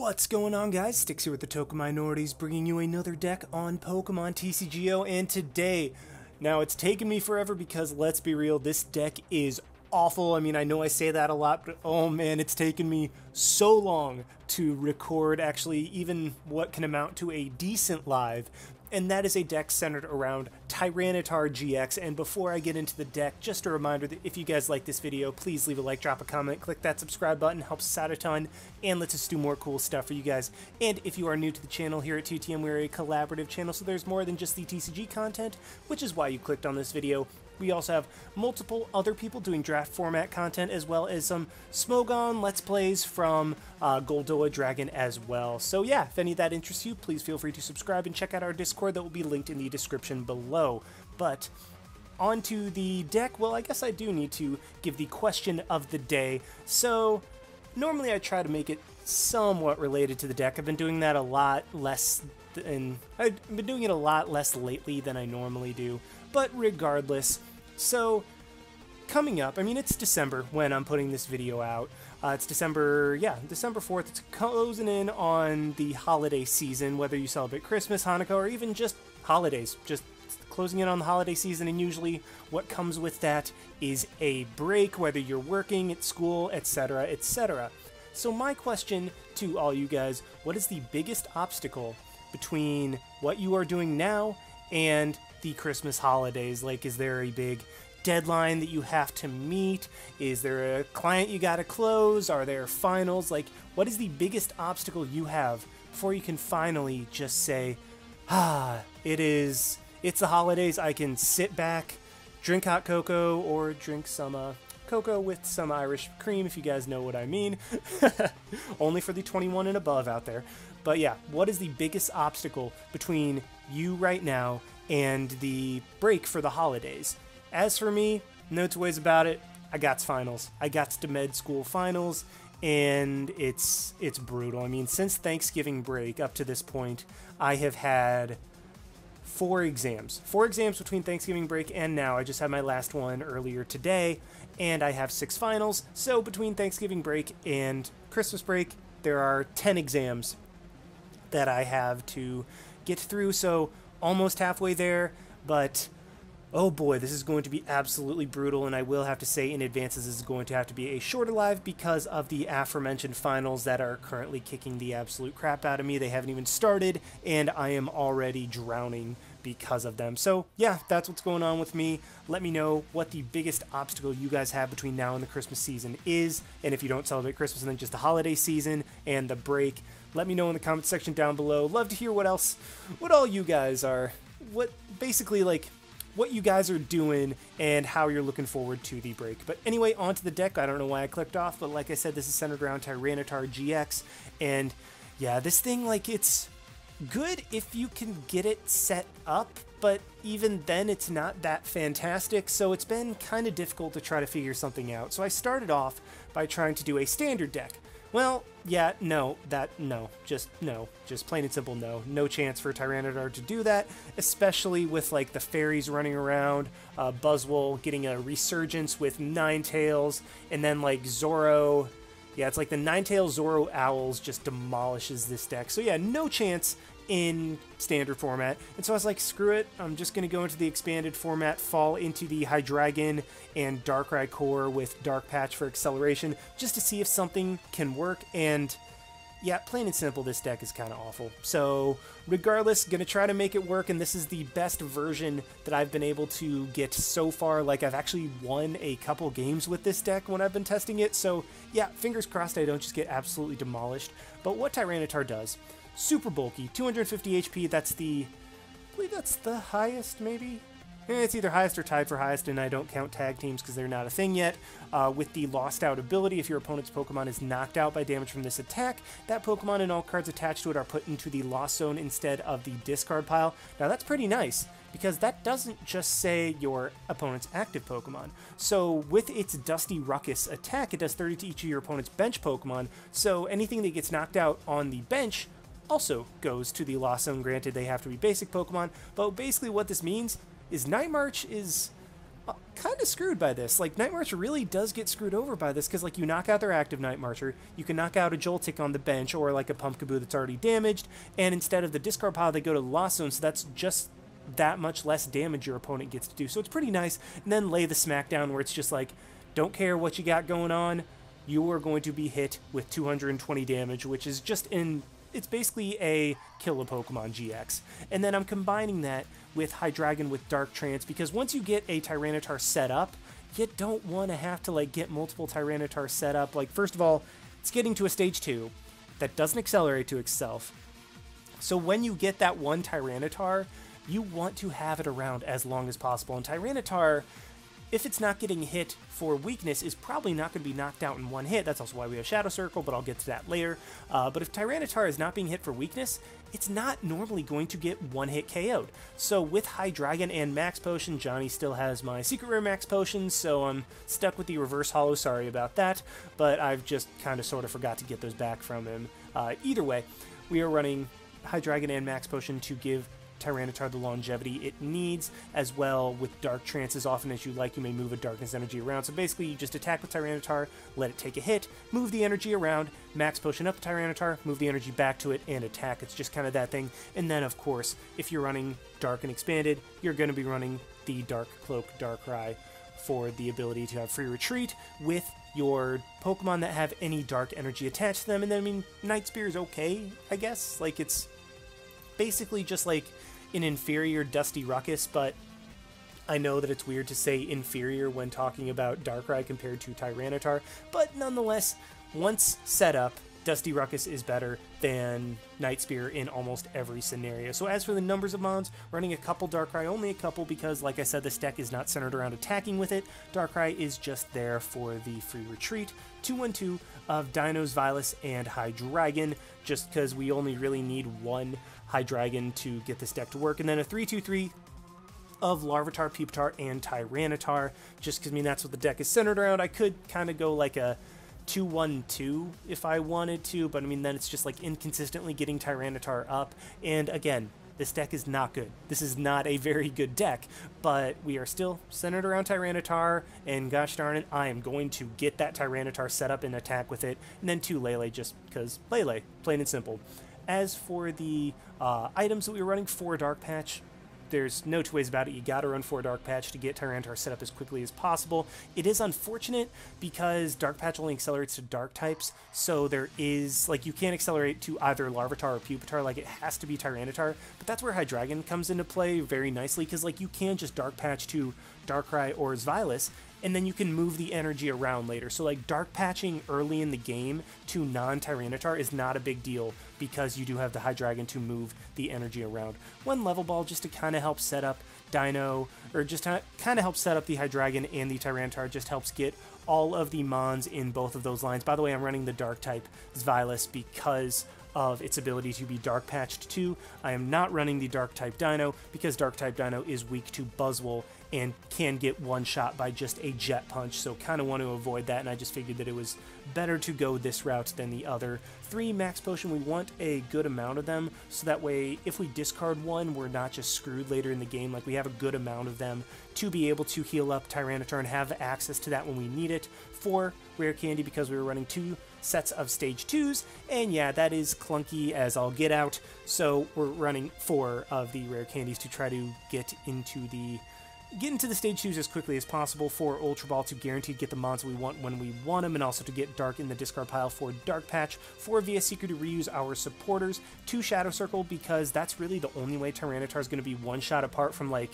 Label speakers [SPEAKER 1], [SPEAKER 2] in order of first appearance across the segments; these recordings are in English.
[SPEAKER 1] What's going on, guys? Sticks here with the Token Minorities, bringing you another deck on Pokemon TCGO, and today, now it's taken me forever because, let's be real, this deck is awful. I mean, I know I say that a lot, but oh man, it's taken me so long to record actually even what can amount to a decent live, and that is a deck centered around Tyranitar-GX. And before I get into the deck, just a reminder that if you guys like this video, please leave a like, drop a comment, click that subscribe button, helps us out a ton, and lets us do more cool stuff for you guys. And if you are new to the channel, here at 2TM, we're a collaborative channel, so there's more than just the TCG content, which is why you clicked on this video. We also have multiple other people doing draft format content, as well as some Smogon Let's Plays from Goldoa Dragon as well. So yeah, if any of that interests you, please feel free to subscribe and check out our Discord that will be linked in the description below. But onto the deck, well, I guess I do need to give the question of the day. So normally I try to make it somewhat related to the deck. I've been doing that a lot less, and I've been doing it a lot less lately than I normally do. But regardless, so coming up, I mean, it's December when I'm putting this video out. It's December 4th. It's closing in on the holiday season, whether you celebrate Christmas, Hanukkah, or even just holidays. Just closing in on the holiday season, and usually what comes with that is a break, whether you're working at school, etc., etc. So my question to all you guys, what is the biggest obstacle between what you are doing now and the Christmas holidays? Like, is there a big deadline that you have to meet? Is there a client you gotta close? Are there finals? Like, what is the biggest obstacle you have before you can finally just say, it's the holidays, I can sit back, drink hot cocoa, or drink some cocoa with some Irish cream, if you guys know what I mean. Only for the 21 and above out there. But yeah, what is the biggest obstacle between you right now and the break for the holidays? As for me, no two ways about it, I got finals. I got to med school finals, and it's brutal. I mean, since Thanksgiving break up to this point, I have had 4 exams. 4 exams between Thanksgiving break and now. I just had my last one earlier today, and I have 6 finals. So between Thanksgiving break and Christmas break, there are 10 exams that I have to get through, so almost halfway there, but oh boy, this is going to be absolutely brutal, and I will have to say in advance this is going to have to be a shorter live because of the aforementioned finals that are currently kicking the absolute crap out of me. They haven't even started, and I am already drowning because of them. So yeah, that's what's going on with me. Let me know what the biggest obstacle you guys have between now and the Christmas season is, and if you don't celebrate Christmas and then just the holiday season and the break, let me know in the comment section down below. Love to hear what all you guys are, what you guys are doing and how you're looking forward to the break. But anyway, onto the deck. I don't know why I clicked off, but like I said, this is centered around Tyranitar-GX, and yeah, this thing, like, it's good if you can get it set up, but even then it's not that fantastic, so it's been kind of difficult to try to figure something out. So I started off by trying to do a standard deck. Well, yeah, just plain and simple no. No chance for Tyranitar to do that, especially with, like, the fairies running around, Buzzwole getting a resurgence with Ninetales, and then, like, Zoro. Yeah, it's like the Ninetales Zoro Owls just demolishes this deck. So yeah, no chance in standard format. And so I was like, screw it, I'm just going to go into the expanded format, fall into the Hydreigon and Darkrai core with Dark Patch for acceleration, just to see if something can work. And yeah, plain and simple, this deck is kind of awful. So regardless, gonna try to make it work, and this is the best version that I've been able to get so far. Like, I've actually won a couple games with this deck when I've been testing it, so yeah, fingers crossed I don't just get absolutely demolished. But what Tyranitar does, super bulky, 250 HP, I believe that's the highest, maybe? It's either highest or tied for highest, and I don't count tag teams because they're not a thing yet. With the Lost Out ability, if your opponent's Pokemon is knocked out by damage from this attack, that Pokemon and all cards attached to it are put into the Lost Zone instead of the discard pile. Now that's pretty nice, because that doesn't just say your opponent's active Pokemon. So with its Dusty Ruckus attack, it does 30 to each of your opponent's bench Pokemon, so anything that gets knocked out on the bench also goes to the Lost Zone. Granted, they have to be basic Pokemon, but basically what this means is Night March is kind of screwed by this. Like, Night Marcher really does get screwed over by this, because, like, you knock out their active Night Marcher, you can knock out a Joltik on the bench, or, like, a Pumpkaboo that's already damaged, and instead of the discard pile, they go to the Lost Zone, so that's just that much less damage your opponent gets to do. So it's pretty nice. And then lay the smackdown, where it's just like, don't care what you got going on, you are going to be hit with 220 damage, which is just it's basically a kill a Pokemon GX. And then I'm combining that with Hydreigon with Dark Trance, because once you get a Tyranitar set up, you don't want to have to, like, get multiple Tyranitar set up. Like, first of all, it's getting to a stage 2 that doesn't accelerate to itself. So when you get that one Tyranitar, you want to have it around as long as possible. And Tyranitar, if it's not getting hit for weakness, is probably not going to be knocked out in one hit. That's also why we have Shadow Circle, but I'll get to that later. But if Tyranitar is not being hit for weakness, it's not normally going to get one-hit KO'd. So with Hydreigon and Max Potion, Johnny still has my Secret Rare Max Potion, so I'm stuck with the Reverse Holo, sorry about that, but I've just kind of sort of forgot to get those back from him. Either way, we are running Hydreigon and Max Potion to give Tyranitar the longevity it needs, as well with Dark Trance. As often as you like, you may move a Darkness energy around. So basically, you just attack with Tyranitar, let it take a hit, move the energy around, Max Potion up Tyranitar, move the energy back to it, and attack. It's just kind of that thing. And then, of course, if you're running Dark and Expanded, you're going to be running the Dark Cloak Darkrai for the ability to have free retreat with your Pokemon that have any dark energy attached to them. And then, I mean, Night Spear is okay, I guess. Like, it's basically just like an inferior Dusty Ruckus, but I know that it's weird to say inferior when talking about Darkrai compared to Tyranitar, but nonetheless, once set up, Dusty Ruckus is better than Night Spear in almost every scenario. So as for the numbers of mons, running a couple Darkrai, only a couple, because like I said, this deck is not centered around attacking with it. Darkrai is just there for the free retreat. 2-1-2 of Deino, Zweilous, and Hydreigon, just because we only really need one Hydreigon to get this deck to work, and then a 3-2-3 of Larvitar, Pupitar, and Tyranitar, just because, I mean, that's what the deck is centered around. I could kind of go like a 2-1-2 if I wanted to, but I mean, then it's just like inconsistently getting Tyranitar up, and again, this deck is not good. This is not a very good deck, but we are still centered around Tyranitar, and gosh darn it, I am going to get that Tyranitar set up and attack with it, and then 2 Lele, just because Lele, plain and simple. As for the items that we were running for Dark Patch, there's no two ways about it. You gotta run for Dark Patch to get Tyranitar set up as quickly as possible. It is unfortunate because Dark Patch only accelerates to Dark types, so there is, like, you can't accelerate to either Larvitar or Pupitar, like, it has to be Tyranitar, but that's where Hydreigon comes into play very nicely, because, like, you can just Dark Patch to Darkrai or Zweilous, and then you can move the energy around later. So, like, Dark Patching early in the game to non-Tyranitar is not a big deal, because you do have the Hydreigon to move the energy around. One Level Ball just to kind of help set up Deino, or just kind of help set up the Hydreigon and the Tyranitar, just helps get all of the mons in both of those lines. By the way, I'm running the Dark type Zweilous because of its ability to be Dark Patched too. I am not running the Dark type Deino because Dark type Deino is weak to Buzzwole and can get one shot by just a Jet Punch, so kind of want to avoid that, and I just figured that it was better to go this route than the other. 3 Max Potion, we want a good amount of them, so that way if we discard one, we're not just screwed later in the game. Like, we have a good amount of them to be able to heal up Tyranitar and have access to that when we need it. 4 Rare Candy, because we were running 2 sets of stage 2s, and yeah, that is clunky as I'll get out, so we're running 4 of the Rare Candies to try to get into the stage 2s as quickly as possible. 4 Ultra Ball to guarantee get the mons we want when we want them, and also to get Dark in the discard pile for Dark Patch. 4 via Seeker to reuse our supporters. 2 Shadow Circle, because that's really the only way Tyranitar is going to be one shot apart from, like,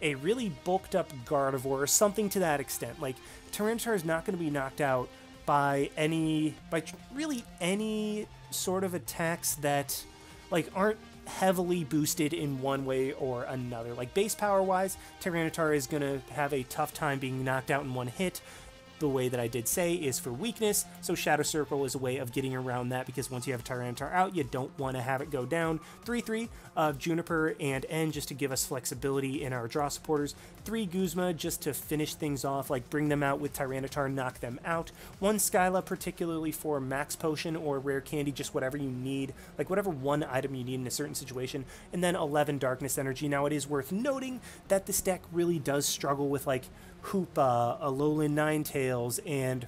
[SPEAKER 1] a really bulked up Gardevoir or something to that extent. Like, Tyranitar is not going to be knocked out by really any sort of attacks that, like, aren't heavily boosted in one way or another. Like, base power wise, Tyranitar is going to have a tough time being knocked out in one hit. the way that I did say is for weakness, so Shadow Circle is a way of getting around that, because once you have a Tyranitar out, you don't want to have it go down. 3-3 of Juniper and N just to give us flexibility in our draw supporters. 3 Guzma just to finish things off, like bring them out with Tyranitar, knock them out. 1 Skyla particularly for Max Potion or Rare Candy, just whatever you need, like whatever one item you need in a certain situation. And then 11 Darkness Energy. Now it is worth noting that this deck really does struggle with like Hoopa, Alolan Ninetales, and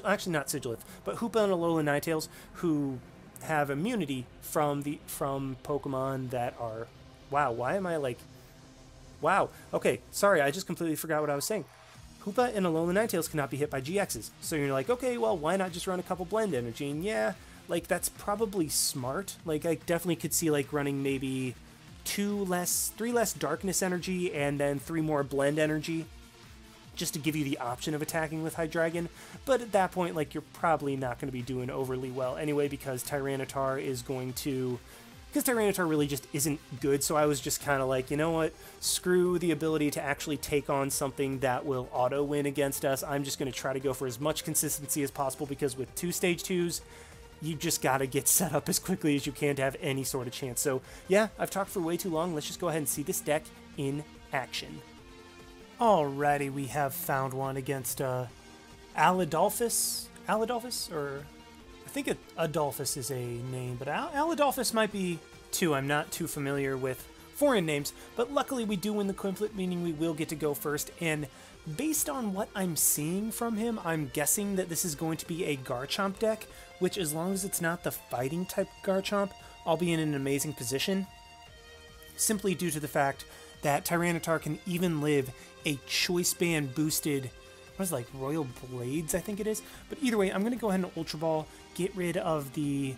[SPEAKER 1] actually not Sigilith, but Hoopa and Alolan Ninetales, who have immunity from Pokemon that are, wow, why am I like, wow, okay, sorry, I just completely forgot what I was saying. Hoopa and Alolan Ninetales cannot be hit by GXs, so you're like, okay, well, why not just run a couple Blend Energy? And yeah, like that's probably smart. Like I definitely could see like running maybe 3 less Darkness Energy and then 3 more Blend Energy, just to give you the option of attacking with Hydreigon. But at that point, like, you're probably not going to be doing overly well anyway, because Tyranitar really just isn't good. So I was just kind of like, you know what, screw the ability to actually take on something that will auto win against us. I'm just going to try to go for as much consistency as possible, because with 2 stage 2s, you just got to get set up as quickly as you can to have any sort of chance. So yeah, I've talked for way too long. Let's just go ahead and see this deck in action. Alrighty, we have found one against Aladolphus, or I think Adolphus is a name, but Aladolphus might be too. I'm not too familiar with foreign names, but luckily we do win the Quinflet, meaning we will get to go first. And based on what I'm seeing from him, I'm guessing that this is going to be a Garchomp deck, which, as long as it's not the fighting type Garchomp, I'll be in an amazing position, simply due to the fact that Tyranitar can even live a Choice Band boosted, what is it, like Royal Blades, I think it is. But either way, I'm going to go ahead and Ultra Ball, get rid of the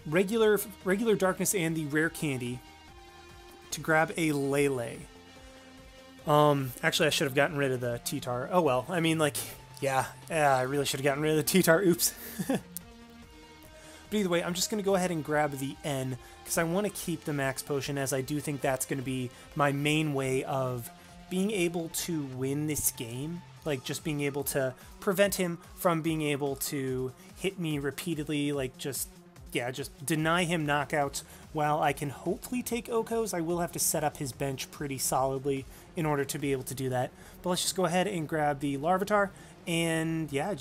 [SPEAKER 1] regular Darkness and the Rare Candy to grab a Lele. Actually, I should have gotten rid of the T-Tar. Oh well, I mean, like, yeah, I really should have gotten rid of the T-Tar, oops. But either way, I'm just going to go ahead and grab the N, because I want to keep the Max Potion, as I do think that's going to be my main way of being able to win this game. Like, just being able to prevent him from being able to hit me repeatedly, like, just deny him knockouts, while I can hopefully take Okos. I will have to set up his bench pretty solidly in order to be able to do that. But let's just go ahead and grab the Larvitar, and yeah, I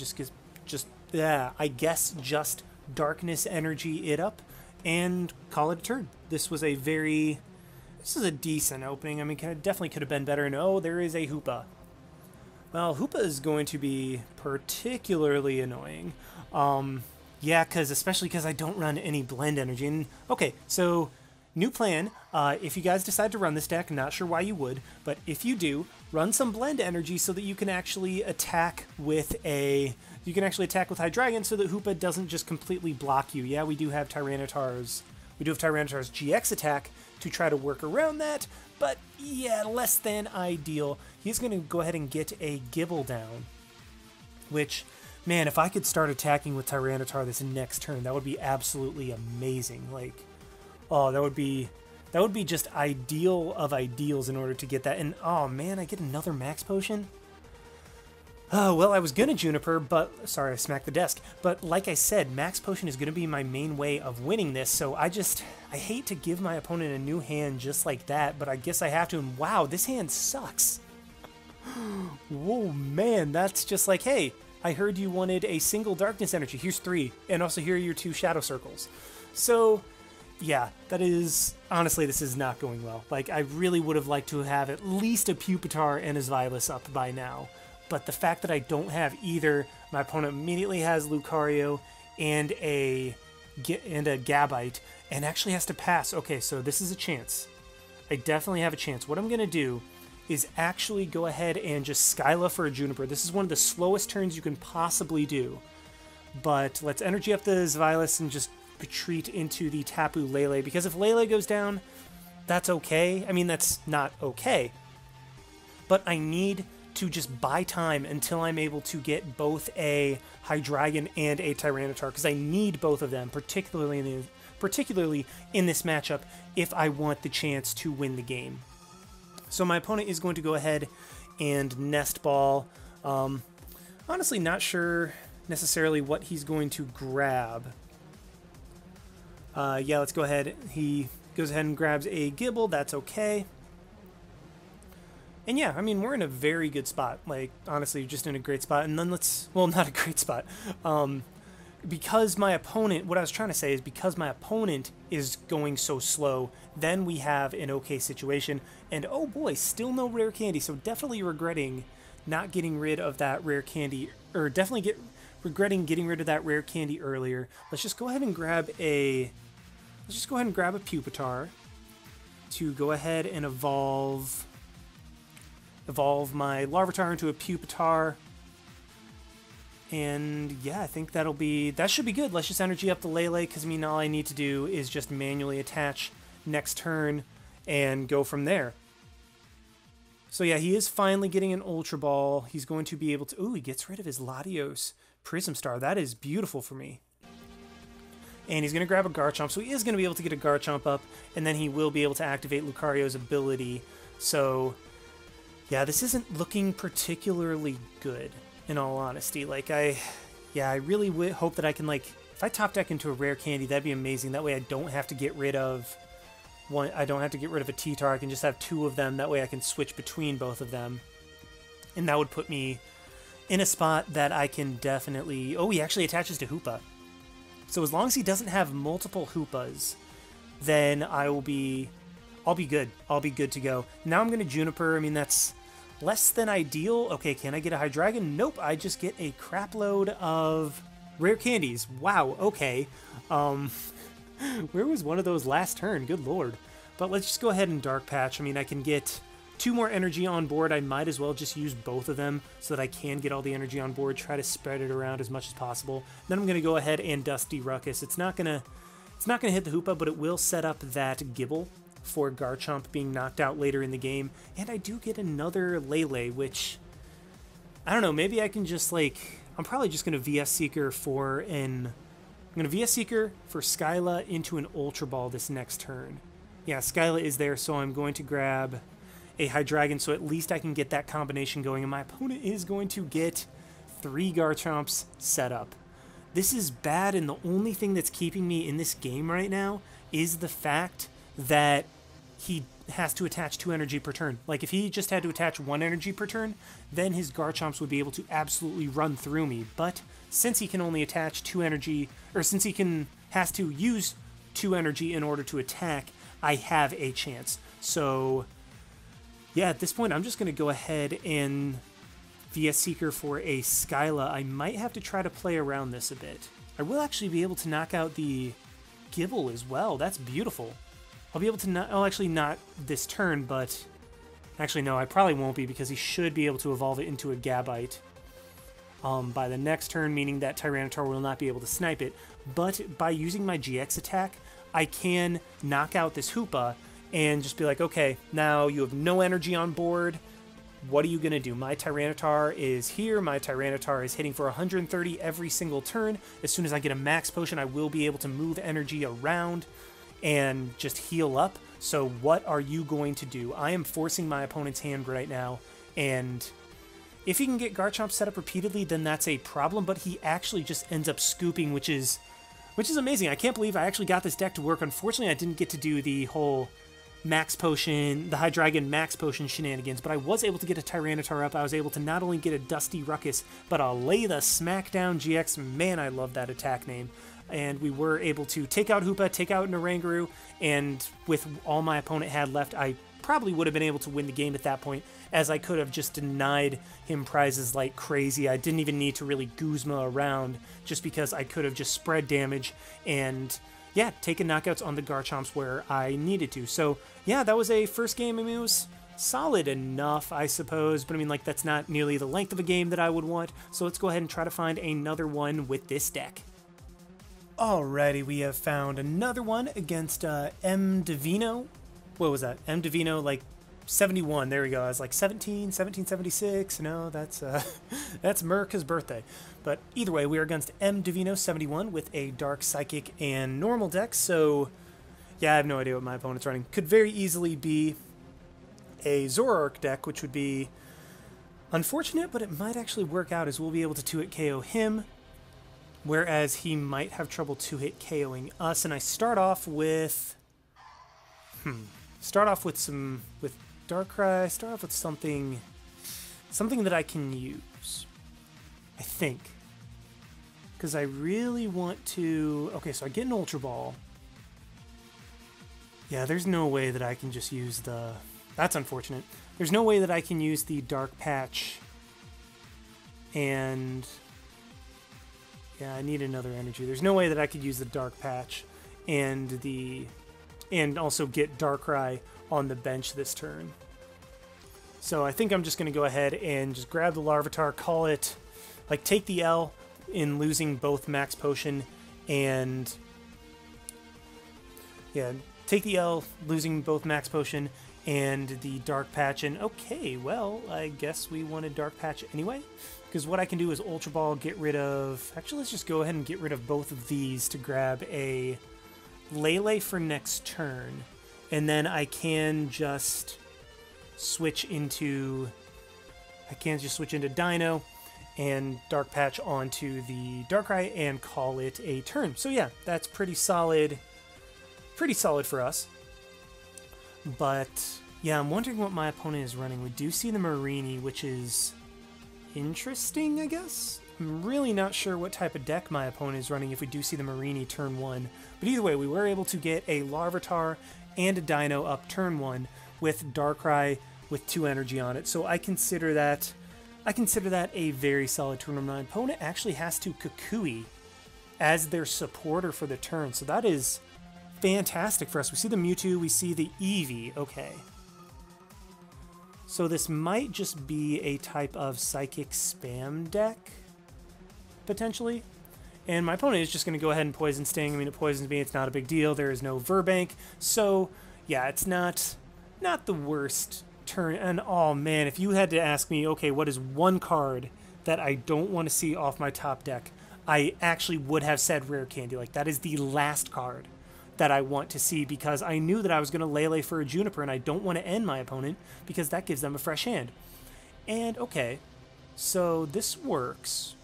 [SPEAKER 1] guess just Darkness Energy it up and call it a turn. This is a decent opening. I mean, definitely could have been better. And oh, there is a Hoopa. Well, Hoopa is going to be particularly annoying. Yeah, especially because I don't run any Blend Energy. And okay, so new plan. If you guys decide to run this deck, not sure why you would, but if you do, run some Blend Energy so that you can actually attack with Hydreigon, so that Hoopa doesn't just completely block you. Yeah, we do have Tyranitar's GX attack to try to work around that, but yeah, less than ideal. He's going to go ahead and get a Gibble down, which, man, if I could start attacking with Tyranitar this next turn, that would be absolutely amazing. Like, oh, that would be just ideal of ideals in order to get that. And oh man, I get another Max Potion? Oh, well, I was gonna Juniper, but sorry, I smacked the desk. But like I said, Max Potion is gonna be my main way of winning this, so I hate to give my opponent a new hand just like that, but I guess I have to. And wow, this hand sucks. Whoa, man, that's just like, hey, I heard you wanted a single Darkness Energy. Here's 3, and also here are your 2 Shadow Circles. So yeah, that is, honestly, this is not going well. Like, I really would have liked to have at least a Pupitar and a Zweilous up by now. But the fact that I don't have either, my opponent immediately has Lucario and a Gabite, and actually has to pass. Okay, so this is a chance. I definitely have a chance. What I'm going to do is actually go ahead and just Skyla for a Juniper. This is one of the slowest turns you can possibly do. But let's energy up the Zweilous and just retreat into the Tapu Lele, because if Lele goes down, that's okay. I mean, that's not okay. But I need to just buy time until I'm able to get both a Hydreigon and a Tyranitar, because I need both of them, particularly in this matchup, if I want the chance to win the game. So my opponent is going to go ahead and Nest Ball Honestly, not sure necessarily what he's going to grab. Yeah, let's go ahead. He goes ahead and grabs a Gibble. That's okay. And yeah, I mean, we're in a very good spot. Like, honestly, just in a great spot. And then well, not a great spot. Because my opponent, what I was trying to say is because my opponent is going so slow, then we have an okay situation. And oh boy, still no rare candy. So definitely regretting not getting rid of that rare candy, or definitely regretting getting rid of that rare candy earlier. Let's just go ahead and grab a Pupitar to go ahead and evolve my Larvitar into a Pupitar. And yeah, I think that should be good. Let's just energy up the Lele, because I mean, all I need to do is just manually attach next turn and go from there. So yeah, he is finally getting an Ultra Ball. He's going to be able to... Ooh, he gets rid of his Latios Prism Star. That is beautiful for me. And he's going to grab a Garchomp, so he is going to be able to get a Garchomp up, and then he will be able to activate Lucario's ability. So yeah, this isn't looking particularly good, in all honesty. Like, I really hope that I can, like, if I top deck into a rare candy, that'd be amazing. That way I don't have to get rid of one. I don't have to get rid of a T-Tar. I can just have two of them. That way I can switch between both of them. And that would put me in a spot that I can definitely... Oh, he actually attaches to Hoopa. So as long as he doesn't have multiple Hoopas, then I'll be good. I'll be good to go. Now I'm going to Juniper. I mean, that's less than ideal. Okay, can I get a Hydreigon? Nope, I just get a crap load of rare candies. Wow, okay. Where was one of those last turn? Good lord. But let's just go ahead and Dark Patch. I mean, I can get 2 more energy on board. I might as well just use both of them so that I can get all the energy on board, try to spread it around as much as possible. Then I'm going to go ahead and Dusty Ruckus. It's not gonna hit the Hoopa, but it will set up that Gibble for Garchomp being knocked out later in the game. And I do get another Lele, which, I don't know, maybe I can just, like, I'm probably just going to VS Seeker for Skyla into an Ultra Ball this next turn. Yeah, Skyla is there, so I'm going to grab a Hydreigon, so at least I can get that combination going, and my opponent is going to get 3 Garchomps set up. This is bad, and the only thing that's keeping me in this game right now is the fact that he has to attach 2 energy per turn. Like, if he just had to attach 1 energy per turn, then his Garchomps would be able to absolutely run through me. But since he can only attach 2 energy, or since he has to use 2 energy in order to attack, I have a chance. So yeah, at this point, I'm just going to go ahead and VS Seeker for a Skyla. I might have to try to play around this a bit. I will actually be able to knock out the Gibble as well. That's beautiful. I'll be able to not... Oh, actually not this turn, but... Actually, no, I probably won't be, because he should be able to evolve it into a Gabite by the next turn, meaning that Tyranitar will not be able to snipe it. But by using my GX attack, I can knock out this Hoopa and just be like, okay, now you have no energy on board. What are you going to do? My Tyranitar is here. My Tyranitar is hitting for 130 every single turn. As soon as I get a Max Potion, I will be able to move energy around and just heal up. So what are you going to do? I am forcing my opponent's hand right now, and if he can get Garchomp set up repeatedly, then that's a problem, but he actually just ends up scooping, which is amazing. I can't believe I actually got this deck to work. Unfortunately, I didn't get to do the whole Max Potion, the Hydreigon Max Potion shenanigans, but I was able to get a Tyranitar up. I was able to not only get a Dusty Ruckus, but a Lay the Smackdown GX. Man, I love that attack name. And we were able to take out Hoopa, take out Narangaroo, and with all my opponent had left, I probably would have been able to win the game at that point, as I could have just denied him prizes like crazy. I didn't even need to really Guzma around, just because I could have just spread damage and, yeah, taken knockouts on the Garchomps where I needed to. So, yeah, that was a first game. I mean, it was solid enough, I suppose, but I mean, like, that's not nearly the length of a game that I would want. So let's go ahead and try to find another one with this deck. Alrighty, we have found another one against M. Divino. What was that? M. Divino, like 71. There we go. I was like 1776. No, that's Merca's birthday. But either way, we are against M. Divino 71 with a Dark, Psychic, and Normal deck. So, yeah, I have no idea what my opponent's running. Could very easily be a Zoroark deck, which would be Unfortunate, but it might actually work out as we'll be able to 2-hit KO him, whereas he might have trouble 2-hit KOing us. And I start off with... with Darkrai, start off with something that I can use, I think. Because I really want to... Okay, so I get an Ultra Ball. Yeah, there's no way that I can just use the... That's unfortunate. There's no way that I can use the Dark Patch. And... Yeah, I need another energy. There's no way that I could use the Dark Patch and also get Darkrai on the bench this turn. So I think I'm just going to go ahead and just grab the Larvitar, call it... Like, take the L in losing both Max Potion and... Yeah, take the L, losing both Max Potion and the Dark Patch, and okay, well, I guess we wanted Dark Patch anyway, because what I can do is Ultra Ball, get rid of... Actually, let's just go ahead and get rid of both of these to grab a Lele for next turn, and then I can just switch into... Deino and Dark Patch onto the Darkrai and call it a turn. So yeah, that's pretty solid for us. But yeah, I'm wondering what my opponent is running. We do see the Marini, which is interesting, I guess. I'm really not sure what type of deck my opponent is running if we do see the Marini turn 1. But either way, we were able to get a Larvitar and a Deino up turn 1 with Darkrai with 2 energy on it. So I consider that a very solid turn. My opponent actually has to Kukui as their supporter for the turn. So that is fantastic for us. We see the Mewtwo, we see the Eevee. Okay. So this might just be a type of Psychic Spam deck, potentially. And my opponent is just going to go ahead and Poison Sting. I mean, it poisons me. It's not a big deal. There is no Verbank. So, yeah, it's not the worst turn. And, oh, man, if you had to ask me, okay, what is one card that I don't want to see off my top deck, I actually would have said Rare Candy. Like, that is the last card that I want to see, because I knew that I was going to Lele for a Juniper, and I don't want to end my opponent because that gives them a fresh hand. And, okay, so this works.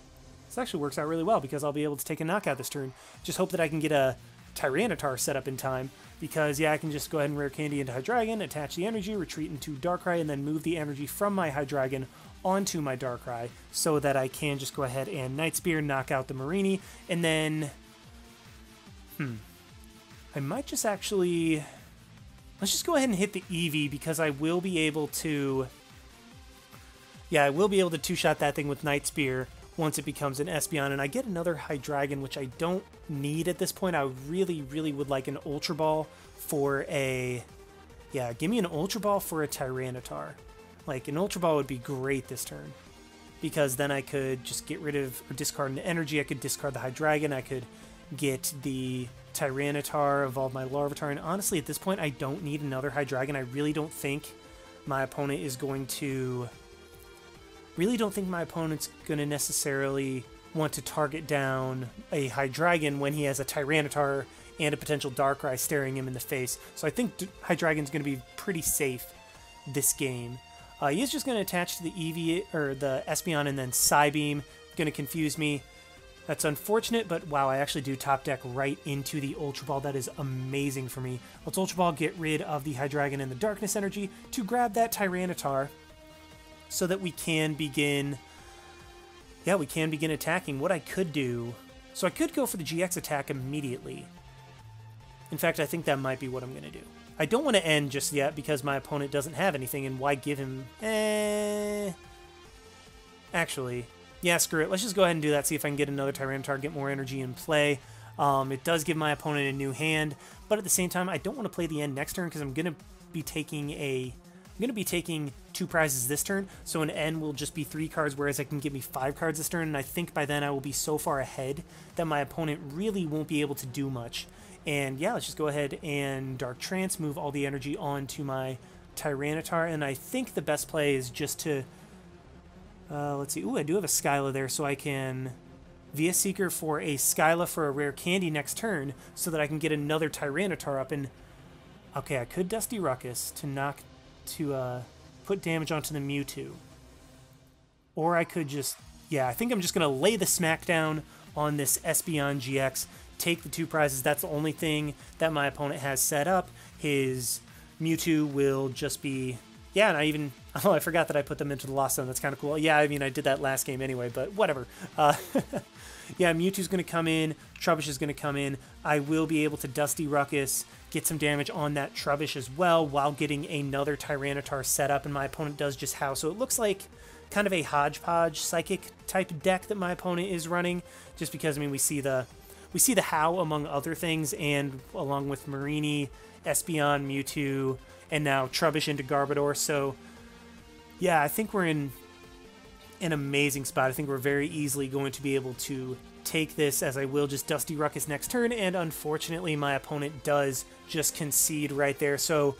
[SPEAKER 1] This actually works out really well because I'll be able to take a knockout this turn. Just hope that I can get a Tyranitar set up in time, because, yeah, I can just go ahead and Rare Candy into Hydreigon, attach the energy, retreat into Darkrai, and then move the energy from my Hydreigon onto my Darkrai so that I can just go ahead and Night Spear, knock out the Marini, and then... I might just actually... Let's just go ahead and hit the Eevee, because I will be able to... Yeah, I will be able to two-shot that thing with Night Spear once it becomes an Espeon, and I get another Hydreigon, which I don't need at this point. I really, really would like an Ultra Ball for a... Yeah, give me an Ultra Ball for a Tyranitar. Like, an Ultra Ball would be great this turn, because then I could just get rid of or discard an energy. I could discard the Hydreigon. I could get the Tyranitar, evolve my Larvitar, and honestly, at this point, I don't need another Hydreigon. I really don't think my opponent is going to... Really don't think my opponent's going to necessarily want to target down a Hydreigon when he has a Tyranitar and a potential Darkrai staring him in the face. So I think Hydreigon's going to be pretty safe this game. He is just going to attach to the Eevee, or the Espeon, and then Psybeam. Going to confuse me. That's unfortunate, but wow, I actually do top deck right into the Ultra Ball. That is amazing for me. Let's Ultra Ball, get rid of the Hydreigon and the Darkness energy to grab that Tyranitar so that we can begin... Yeah, we can begin attacking. What I could do... So I could go for the GX attack immediately. In fact, I think that might be what I'm going to do. I don't want to end just yet because my opponent doesn't have anything, and why give him... Actually... Yeah, screw it. Let's just go ahead and do that, see if I can get another Tyranitar, get more energy in play. It does give my opponent a new hand, but at the same time, I don't want to play the end next turn because I'm going to be taking 2 prizes this turn, so an N will just be 3 cards, whereas I can give me 5 cards this turn, and I think by then I will be so far ahead that my opponent really won't be able to do much. And yeah, let's just go ahead and Dark Trance, move all the energy onto my Tyranitar, and I think the best play is just to... let's see. Ooh, I do have a Skyla there, so I can via Seeker for a Skyla for a Rare Candy next turn so that I can get another Tyranitar up. And okay, I could Dusty Ruckus to put damage onto the Mewtwo. or I could just, yeah, I think I'm just going to lay the smackdown on this Espeon GX, take the 2 prizes. That's the only thing that my opponent has set up. His Mewtwo will just be, yeah, and I even, oh, I forgot that I put them into the Lost Zone. That's kind of cool. Yeah, I mean, I did that last game anyway, but whatever. Yeah, Mewtwo's going to come in, Trubbish is going to come in. I will be able to Dusty Ruckus, get some damage on that Trubbish as well, while getting another Tyranitar set up, and my opponent does just how. So it looks like kind of a hodgepodge psychic type deck that my opponent is running, just because, I mean, we see the how among other things, and along with Marini, Espeon, Mewtwo, and now Trubbish into Garbodor. So yeah, I think we're in an amazing spot. I think we're very easily going to be able to take this, as I will just Dusty Ruckus next turn, and unfortunately my opponent does just concede right there. So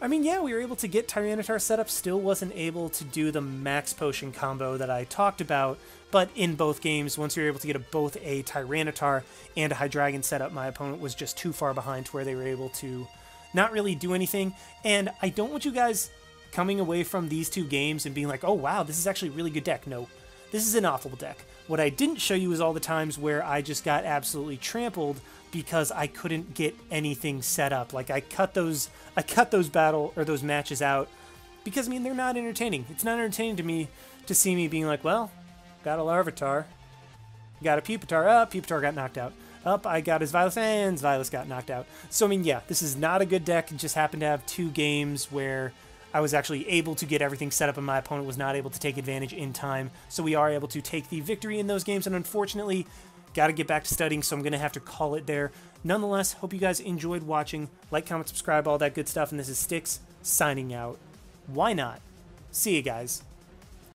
[SPEAKER 1] I mean, yeah, we were able to get Tyranitar set up, still wasn't able to do the Max Potion combo that I talked about, but in both games, once you're able to get both a Tyranitar and a Hydreigon set up, my opponent was just too far behind to where they were able to not really do anything. And I don't want you guys coming away from these 2 games and being like, oh wow, this is actually a really good deck. No, this is an awful deck. What I didn't show you is all the times where I just got absolutely trampled because I couldn't get anything set up. Like I cut those those matches out because, I mean, they're not entertaining. It's not entertaining to me to see me being like, well, got a Larvitar, got a Pupitar, Pupitar got knocked out. I got his Zweilous, and Zweilous got knocked out. So I mean, yeah, this is not a good deck. It just happened to have 2 games where I was actually able to get everything set up and my opponent was not able to take advantage in time. So we are able to take the victory in those games, and unfortunately, got to get back to studying, so I'm going to have to call it there. Nonetheless, hope you guys enjoyed watching. Like, comment, subscribe, all that good stuff, and this is Styx signing out. Why not? See you guys.